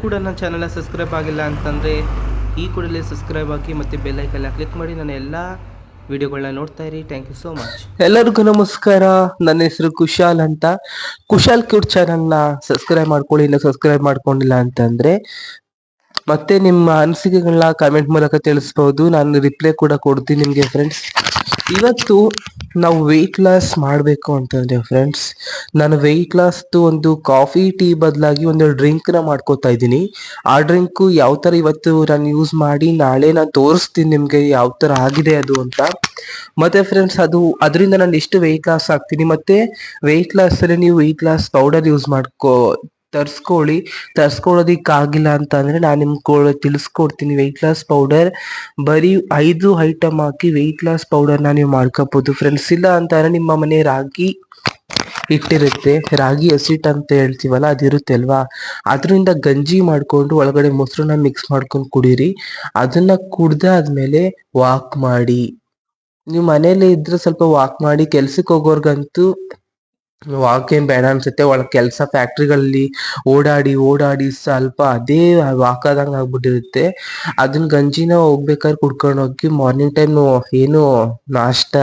ಕೂಡ ನನ್ನ ಚಾನಲ್ನ ಸಬ್ಸ್ಕ್ರೈಬ್ ಆಗಿಲ್ಲ ಅಂತಂದರೆ ಈ ಕೂಡಲೇ ಸಬ್ಸ್ಕ್ರೈಬ್ ಆಗಿ ಮತ್ತು ಬೆಲ್ ಐಕನ್ನ ಕ್ಲಿಕ್ ಮಾಡಿ ನನ್ನ ಎಲ್ಲ ವಿಡಿಯೋಗಳನ್ನ ನೋಡ್ತಾ ಇರಿ. Thank you so much. ಎಲ್ಲರಿಗೂ ನಮಸ್ಕಾರ. ನನ್ನ ಹೆಸರು ಕುಶಾಲ್ ಅಂತ. ಕುಶಾಲ್ ಕ್ಯೂಟ್ ಚಾನಲ್ನ ಸಬ್ಸ್ಕ್ರೈಬ್ ಮಾಡ್ಕೊಳ್ಳಿ. ಇನ್ನು ಸಬ್ಸ್ಕ್ರೈಬ್ ಮಾಡ್ಕೊಂಡಿಲ್ಲ ಅಂತಂದ್ರೆ ಮತ್ತೆ ನಿಮ್ಮ ಅನಿಸಿಕೆಗಳನ್ನ ಕಾಮೆಂಟ್ ಮೂಲಕ ತಿಳಿಸ್ಬೋದು. ನಾನು ರಿಪ್ಲೈ ಕೂಡ ಕೊಡ್ತೀನಿ ನಿಮಗೆ ಫ್ರೆಂಡ್ಸ್. ಇವತ್ತು ನಾವು ವೆಯ್ಟ್ ಲಾಸ್ ಮಾಡಬೇಕು ಅಂತಂದ್ರೆ ಫ್ರೆಂಡ್ಸ್, ನಾನು ವೆಯ್ಟ್ ಲಾಸ್ದು ಒಂದು ಕಾಫಿ ಟೀ ಬದಲಾಗಿ ಒಂದು ಡ್ರಿಂಕ್ನ ಮಾಡ್ಕೋತಾ ಇದ್ದೀನಿ. ಆ ಡ್ರಿಂಕು ಯಾವ ಥರ ಇವತ್ತು ನಾನು ಯೂಸ್ ಮಾಡಿ ನಾಳೆ ನಾನು ತೋರಿಸ್ತೀನಿ ನಿಮಗೆ ಯಾವ ಥರ ಆಗಿದೆ ಅದು ಅಂತ. ಮತ್ತೆ ಫ್ರೆಂಡ್ಸ್, ಅದರಿಂದ ನಾನು ಎಷ್ಟು ವೆಯ್ಟ್ ಲಾಸ್ ಆಗ್ತೀನಿ, ಮತ್ತೆ ವೆಯ್ಟ್ ಲಾಸಲ್ಲಿ ನೀವು ವೆಯ್ಟ್ ಲಾಸ್ ಪೌಡರ್ ಯೂಸ್ ತರಿಸ್ಕೊಳ್ಳೋದಿಕ್ಕಾಗಿಲ್ಲ ಅಂತ ಅಂದ್ರೆ ನಾನು ನಿಮ್ಗೆ ತಿಳಿಸ್ಕೊಡ್ತೀನಿ. ವೆಯ್ಟ್ ಲಾಸ್ ಪೌಡರ್ ಬರೀ 5 ಐಟಮ್ ಹಾಕಿ ವೆಯ್ಟ್ ಲಾಸ್ ಪೌಡರ್ನ ನೀವು ಮಾಡ್ಕೋಬಹುದು ಫ್ರೆಂಡ್ಸ್. ಇಲ್ಲ ಅಂತಂದ್ರೆ ನಿಮ್ಮ ಮನೆ ರಾಗಿ ಹಿಟ್ಟಿರುತ್ತೆ, ರಾಗಿ ಹಸಿಟ್ಟು ಅಂತ ಹೇಳ್ತೀವಲ್ಲ, ಅದಿರುತ್ತೆ ಅಲ್ವಾ, ಅದರಿಂದ ಗಂಜಿ ಮಾಡ್ಕೊಂಡು ಒಳಗಡೆ ಮೊಸರನ್ನ ಮಿಕ್ಸ್ ಮಾಡ್ಕೊಂಡು ಕುಡೀರಿ. ಅದನ್ನ ಕುಡ್ದಾದ್ಮೇಲೆ ವಾಕ್ ಮಾಡಿ. ನೀವು ಮನೇಲಿ ಇದ್ರೆ ಸ್ವಲ್ಪ ವಾಕ್ ಮಾಡಿ. ಕೆಲ್ಸಕ್ಕೆ ಹೋಗೋರ್ಗಂತೂ ವಾಕ್ ಏನ್ ಬೇಡ ಅನ್ಸುತ್ತೆ. ಒಳಗೆ ಕೆಲಸ ಫ್ಯಾಕ್ಟ್ರಿಗಳಲ್ಲಿ ಓಡಾಡಿ ಸ್ವಲ್ಪ ಅದೇ ವಾಕ್ ಆದಂಗೆ ಆಗ್ಬಿಟ್ಟಿರುತ್ತೆ. ಅದನ್ನ ಗಂಜಿನ ಹೋಗ್ಬೇಕಾದ್ರೆ ಕುಡ್ಕೊಂಡು ಹೋಗಿ ಮಾರ್ನಿಂಗ್ ಟೈಮ್ ಏನು ನಾಷ್ಟ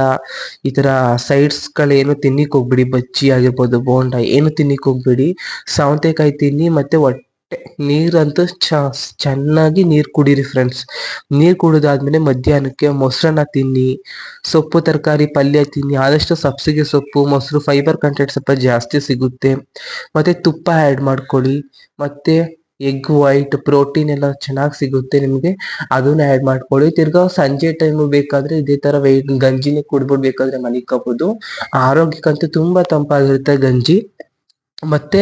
ಈ ತರ ಸೈಡ್ಸ್ಗಳೇನು ತಿನ್ನಿಕ್ ಹೋಗ್ಬಿಡಿ. ಬಜ್ಜಿ ಆಗಿರ್ಬೋದು, ಬೋಂಡ ಏನು ತಿನ್ನಿಕ್ ಹೋಗ್ಬಿಡಿ. ಸೌತೆಕಾಯಿ ತಿನ್ನಿ, ಮತ್ತೆ ನೀರಂತೂ ಚೆನ್ನಾಗಿ ನೀರು ಕುಡೀರಿ ಫ್ರೆಂಡ್ಸ್. ನೀರು ಕುಡಿದಾದ್ಮೇಲೆ ಮಧ್ಯಾಹ್ನಕ್ಕೆ ಮೊಸರನ್ನ ತಿನ್ನಿ, ಸೊಪ್ಪು ತರಕಾರಿ ಪಲ್ಯ ತಿನ್ನಿ. ಆದಷ್ಟು ಸಬ್ಸಿಗೆ ಸೊಪ್ಪು, ಮೊಸರು, ಫೈಬರ್ ಕಂಟೆಂಟ್ ಸ್ವಲ್ಪ ಜಾಸ್ತಿ ಸಿಗುತ್ತೆ. ಮತ್ತೆ ತುಪ್ಪ ಆ್ಯಡ್ ಮಾಡ್ಕೊಳ್ಳಿ. ಮತ್ತೆ ಎಗ್ ವೈಟ್ ಪ್ರೋಟೀನ್ ಎಲ್ಲ ಚೆನ್ನಾಗಿ ಸಿಗುತ್ತೆ ನಿಮಗೆ, ಅದನ್ನ ಆ್ಯಡ್ ಮಾಡ್ಕೊಳ್ಳಿ. ತಿರ್ಗಾ ಸಂಜೆ ಟೈಮು ಬೇಕಾದ್ರೆ ಇದೇ ತರ ಗಂಜಿನೇ ಕುಡ್ಬಿಡ್ಬೇಕಾದ್ರೆ ಮಲಿಕೋಬಹುದು. ಆರೋಗ್ಯಕ್ಕಂತೂ ತುಂಬಾ ತಂಪಾಗಿರುತ್ತೆ ಗಂಜಿ. ಮತ್ತೆ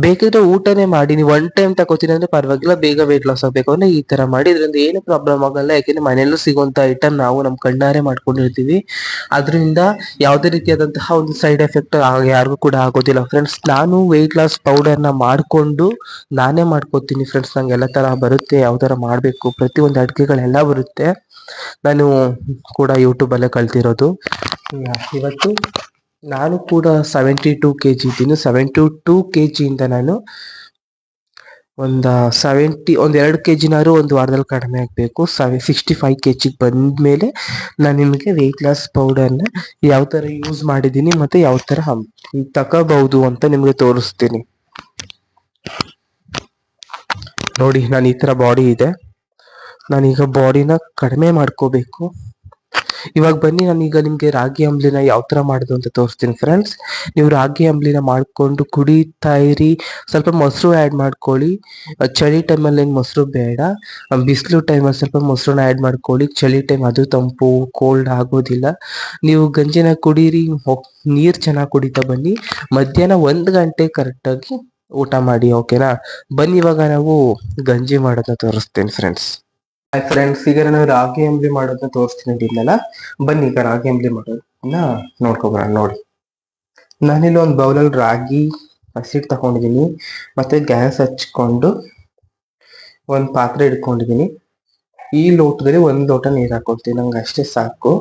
ಬೇಕಿದ್ರೆ ಊಟನೇ ಮಾಡಿ. ನೀವು 1 ಟೈಮ್ ತಗೋತೀನಿ ಅಂದ್ರೆ ಪರವಾಗಿಲ್ಲ, ಬೇಗ ವೆಯ್ಟ್ ಲಾಸ್ ಆಗ್ಬೇಕು ಅಂದ್ರೆ ಈ ತರ ಮಾಡಿ. ಇದರಿಂದ ಏನು ಪ್ರಾಬ್ಲಮ್ ಆಗಲ್ಲ, ಯಾಕೆಂದ್ರೆ ಮನೆಯಲ್ಲೂ ಸಿಗುವಂತ ಐಟಮ್ ನಾವು ನಮ್ ಕಣ್ಣಾರೆ ಮಾಡ್ಕೊಂಡಿರ್ತೀವಿ. ಅದರಿಂದ ಯಾವುದೇ ರೀತಿಯಾದಂತಹ ಒಂದು ಸೈಡ್ ಎಫೆಕ್ಟ್ ಯಾರಿಗೂ ಕೂಡ ಆಗೋದಿಲ್ಲ ಫ್ರೆಂಡ್ಸ್. ನಾನು ವೆಯ್ಟ್ ಲಾಸ್ ಪೌಡರ್ನ ಮಾಡ್ಕೊಂಡು ನಾನೇ ಮಾಡ್ಕೋತೀನಿ ಫ್ರೆಂಡ್ಸ್. ನಂಗೆ ಎಲ್ಲ ತರ ಬರುತ್ತೆ, ಯಾವ ತರ ಮಾಡಬೇಕು, ಪ್ರತಿಯೊಂದು ಅಡುಗೆಗಳೆಲ್ಲ ಬರುತ್ತೆ. ನಾನು ಕೂಡ ಯೂಟ್ಯೂಬಲ್ಲೇ ಕಲ್ತಿರೋದು. ಇವತ್ತು ನಾನು ಕೂಡ 72 kg ಇದ್ದೀನಿ. 72 kg ಇಂದ ನಾನು ಒಂದು 2 kgನಾದ್ರು ಒಂದು ವಾರದಲ್ಲಿ ಕಡಿಮೆ ಆಗಬೇಕು. 65 kg ಬಂದ್ಮೇಲೆ ನಾನು ನಿಮಗೆ ವೆಯ್ಟ್ ಲಾಸ್ ಪೌಡರ್ನ ಯಾವ ಥರ ಯೂಸ್ ಮಾಡಿದ್ದೀನಿ ಮತ್ತೆ ಯಾವ ಥರ ತಗೋಬಹುದು ಅಂತ ನಿಮಗೆ ತೋರಿಸ್ತೀನಿ. ನೋಡಿ, ನಾನು ಈ ಥರ ಬಾಡಿ ಇದೆ. ನಾನೀಗ ಬಾಡಿನ ಕಡಿಮೆ ಮಾಡ್ಕೋಬೇಕು. ಇವಾಗ ಬನ್ನಿ, ನಾನೀಗ ನಿಮ್ಗೆ ರಾಗಿ ಅಂಬ್ಲಿನ ಯಾವ ತರ ಮಾಡೋದು ಅಂತ ತೋರಿಸ್ತೀನಿ ಫ್ರೆಂಡ್ಸ್. ನೀವು ರಾಗಿ ಅಂಬ್ಲಿನ ಮಾಡ್ಕೊಂಡು ಕುಡಿತಾ ಇರಿ. ಸ್ವಲ್ಪ ಮೊಸರು ಆ್ಯಡ್ ಮಾಡ್ಕೊಳ್ಳಿ. ಚಳಿ ಟೈಮಲ್ಲಿ ಏನು ಮೊಸರು ಬೇಡ, ಬಿಸಿಲು ಟೈಮಲ್ಲಿ ಸ್ವಲ್ಪ ಮೊಸರನ್ನ ಆ್ಯಡ್ ಮಾಡ್ಕೊಳ್ಳಿ. ಚಳಿ ಟೈಮ್ ಅದು ತಂಪು ಕೋಲ್ಡ್ ಆಗೋದಿಲ್ಲ. ನೀವು ಗಂಜಿನ ಕುಡೀರಿ, ನೀರು ಚೆನ್ನಾಗಿ ಕುಡಿತಾ ಬನ್ನಿ. ಮಧ್ಯಾಹ್ನ 1 ಗಂಟೆ ಕರೆಕ್ಟಾಗಿ ಊಟ ಮಾಡಿ, ಓಕೆನಾ? ಬನ್ನಿ, ಇವಾಗ ನಾವು ಗಂಜಿ ಮಾಡೋದನ್ನ ತೋರಿಸ್ತೀನಿ ಫ್ರೆಂಡ್ಸ್. ಹಾಯ್ ಫ್ರೆಂಡ್ಸ್, ಈಗ ನಾನು ರಾಗಿ ಅಂಬ್ಲಿ ಮಾಡೋದನ್ನ ತೋರಿಸ್ತೀನಿ ಅಂದಿದ್ನಲ್ಲ. ಬನ್ನಿ ಈಗ ರಾಗಿ ಅಂಬ್ಲಿ ಮಾಡೋದನ್ನ ನೋಡ್ಕೊಬರೋಣ. ನೋಡಿ, ನಾನಿಲ್ಲಿ ಒಂದು ಬೌಲಲ್ಲಿ ರಾಗಿ ಹಸಿಟ್ಟು ತಗೊಂಡಿದ್ದೀನಿ. ಮತ್ತೆ ಗ್ಯಾಸ್ ಹಚ್ಕೊಂಡು ಒಂದು ಪಾತ್ರೆ ಇಟ್ಕೊಂಡಿದ್ದೀನಿ. ಈ ಲೋಟದಲ್ಲಿ 1 ಲೋಟ ನೀರು ಹಾಕೊಳ್ತೀನಿ. ನಂಗೆ ಅಷ್ಟೇ ಸಾಕು.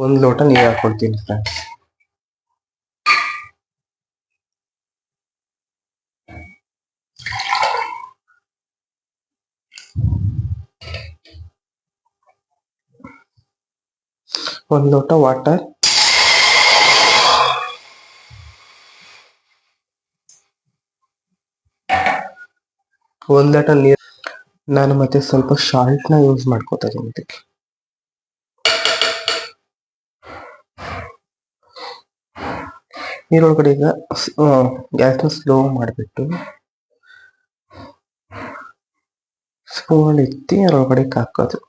1 ಲೋಟ ನೀರು ಹಾಕೊಳ್ತೀನಿ ಫ್ರೆಂಡ್ಸ್. ಒಂದು ಲೋಟ ವಾಟರ್, ಒಂದು ಲೋಟ ನೀರು. ನಾನು ಮತ್ತೆ ಸ್ವಲ್ಪ ಸಾಲ್ಟ್ ನ ಯೂಸ್ ಮಾಡ್ಕೋತಾ ಇದ್ದೀನಿ ಇದಕ್ಕೆ. ನೀರೊಳಗಡೆ ಈಗ ಗ್ಯಾಸ್ನ ಸ್ಲೋ ಮಾಡಿಬಿಟ್ಟು ಸ್ಪೂನ್ ಎತ್ತಿ ಅದರೊಳಗಡೆ ಹಾಕೋದು.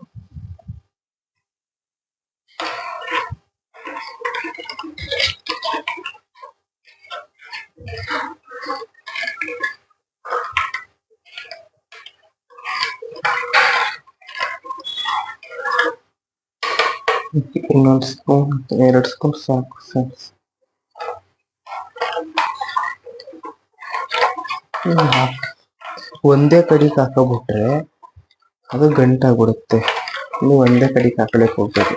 ಇನ್ನೊಂದು ಸ್ಪೂನ್, 2 ಸ್ಪೂನ್ ಸಾಕು ಫ್ರೆಂಡ್ಸ್. ಒಂದೇ ಕಡೆಗೆ ಹಾಕೋಬಿಟ್ರೆ ಅದು ಗಂಟಾಗ್ಬಿಡುತ್ತೆ. ನೀವು ಒಂದೇ ಕಡೆಗೆ ಹಾಕೊಳಕ್ ಹೋಗ್ಬೇಡಿ.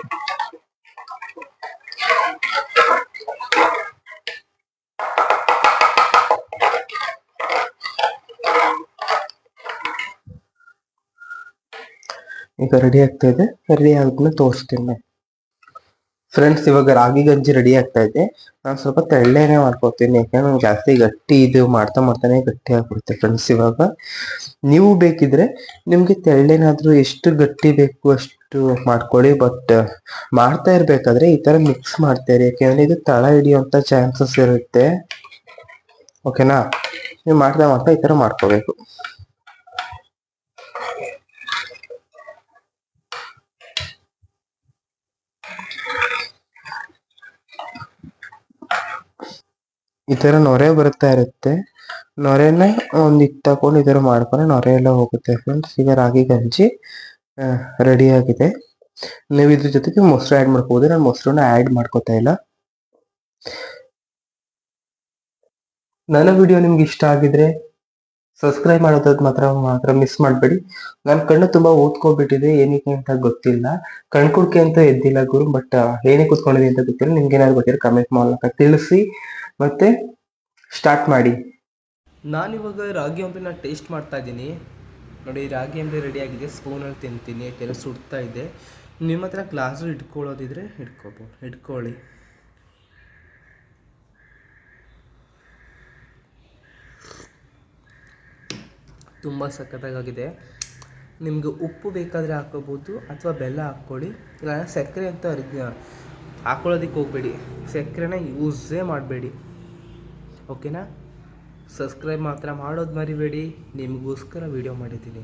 ಈಗ ರೆಡಿ ಆಗ್ತಾ ಇದೆ. ರೆಡಿ ಆದ್ಮೇಲೆ ತೋರಿಸ್ತೀನಿ ಫ್ರೆಂಡ್ಸ್. ಇವಾಗ ರಾಗಿ ಗಂಜಿ ರೆಡಿ ಆಗ್ತಾ ಇದೆ. ನಾನು ಸ್ವಲ್ಪ ತೆಳ್ಳನೆ ಮಾಡ್ಕೊತೀನಿ, ಯಾಕಂದ್ರೆ ನಂಗೆ ಜಾಸ್ತಿ ಗಟ್ಟಿ ಇದು ಮಾಡ್ತಾನೆ ಗಟ್ಟಿ ಆಗ್ಬಿಡುತ್ತೆ ಫ್ರೆಂಡ್ಸ್. ಇವಾಗ ನೀವು ಬೇಕಿದ್ರೆ ನಿಮ್ಗೆ ತೆಳ್ಳೇನಾದ್ರೂ ಎಷ್ಟು ಗಟ್ಟಿ ಬೇಕು ಅಷ್ಟು ಮಾಡ್ಕೊಳ್ಳಿ. ಬಟ್ ಮಾಡ್ತಾ ಇರ್ಬೇಕಾದ್ರೆ ಈ ತರ ಮಿಕ್ಸ್ ಮಾಡ್ತಾ ಇರಿ, ಯಾಕೆಂದ್ರೆ ಇದು ತಳ ಹಿಡಿಯುವಂತ ಚಾನ್ಸಸ್ ಇರುತ್ತೆ. ಓಕೆನಾ? ನೀವು ಮಾಡ್ತಾ ಈ ತರ ಮಾಡ್ಕೋಬೇಕು. ಈ ತರ ನೊರೆ ಬರ್ತಾ ಇರುತ್ತೆ. ನೊರೆನ ಒಂದಿಟ್ಟು ತಗೊಂಡು ಈ ತರ ಮಾಡ್ಕೊಂಡ್ರೆ ನೊರೆ ಎಲ್ಲ ಹೋಗುತ್ತೆ ಫ್ರೆಂಡ್ಸ್. ಈಗ ರಾಗಿ ಗಂಜಿ ರೆಡಿ ಆಗಿದೆ. ನೀವು ಇದ್ರ ಜೊತೆಗೆ ಮೊಸರು ಆ್ಯಡ್ ಮಾಡ್ಕೋಬಹುದು. ನಾನು ಮೊಸರನ್ನ ಆ್ಯಡ್ ಮಾಡ್ಕೋತಾ ಇಲ್ಲ. ನನ್ನ ವಿಡಿಯೋ ನಿಮ್ಗೆ ಇಷ್ಟ ಆಗಿದ್ರೆ ಸಬ್ಸ್ಕ್ರೈಬ್ ಮಾಡೋದ್ ಮಾತ್ರ ಮಿಸ್ ಮಾಡಬೇಡಿ. ನನ್ನ ಕಣ್ಣು ತುಂಬಾ ಓದ್ಕೊಬಿಟ್ಟಿದೆ, ಏನಕ್ಕೆ ಅಂತ ಗೊತ್ತಿಲ್ಲ. ಕಣ್ಕುಡ್ಕೆ ಅಂತ ಎದ್ದಿಲ್ಲ ಗುರು, ಬಟ್ ಏನೇ ಕೂತ್ಕೊಂಡಿದೆ ಅಂತ ಗೊತ್ತಿಲ್ಲ. ನಿಮ್ಗೆ ಏನಾದ್ರು ಗೊತ್ತಿರೋ ಕಮೆಂಟ್ ಮೂಲಕ ತಿಳಿಸಿ, ಮತ್ತೆ ಸ್ಟಾರ್ಟ್ ಮಾಡಿ. ನಾನಿವಾಗ ರಾಗಿ ಅಂಬ್ಲಿನ ಟೇಸ್ಟ್ ಮಾಡ್ತಾ ಇದ್ದೀನಿ. ನೋಡಿ, ರಾಗಿ ಅಂಬ್ಲಿ ರೆಡಿ ಆಗಿದೆ. ಸ್ಪೂನಲ್ಲಿ ತಿಂತೀನಿ, ಯಾಕೆಲ್ಲ ಸುಡ್ತಾ ಇದೆ. ನಿಮ್ಮ ಹತ್ರ ಗ್ಲಾಸು ಇಟ್ಕೊಳ್ಳೋದಿದ್ರೆ ಇಟ್ಕೊಳ್ಳಿ. ತುಂಬ ಸಖತ್ತಾಗಿದೆ. ನಿಮಗೆ ಉಪ್ಪು ಬೇಕಾದರೆ ಹಾಕೋಬೋದು ಅಥವಾ ಬೆಲ್ಲ ಹಾಕ್ಕೊಳ್ಳಿ. ಇಲ್ಲ ಸಕ್ಕರೆ ಅಂತ ಹಾಕೊಳ್ಳೋದಕ್ಕೆ ಹೋಗಬೇಡಿ, ಸಕ್ಕರೆನ ಯೂಸೇ ಮಾಡಬೇಡಿ. ಓಕೆನಾ? ಸಬ್ಸ್ಕ್ರೈಬ್ ಮಾತ್ರ ಮಾಡೋದು ಮರಿಬೇಡಿ. ನಿಮಗೋಸ್ಕರ ವೀಡಿಯೋ ಮಾಡಿದ್ದೀನಿ.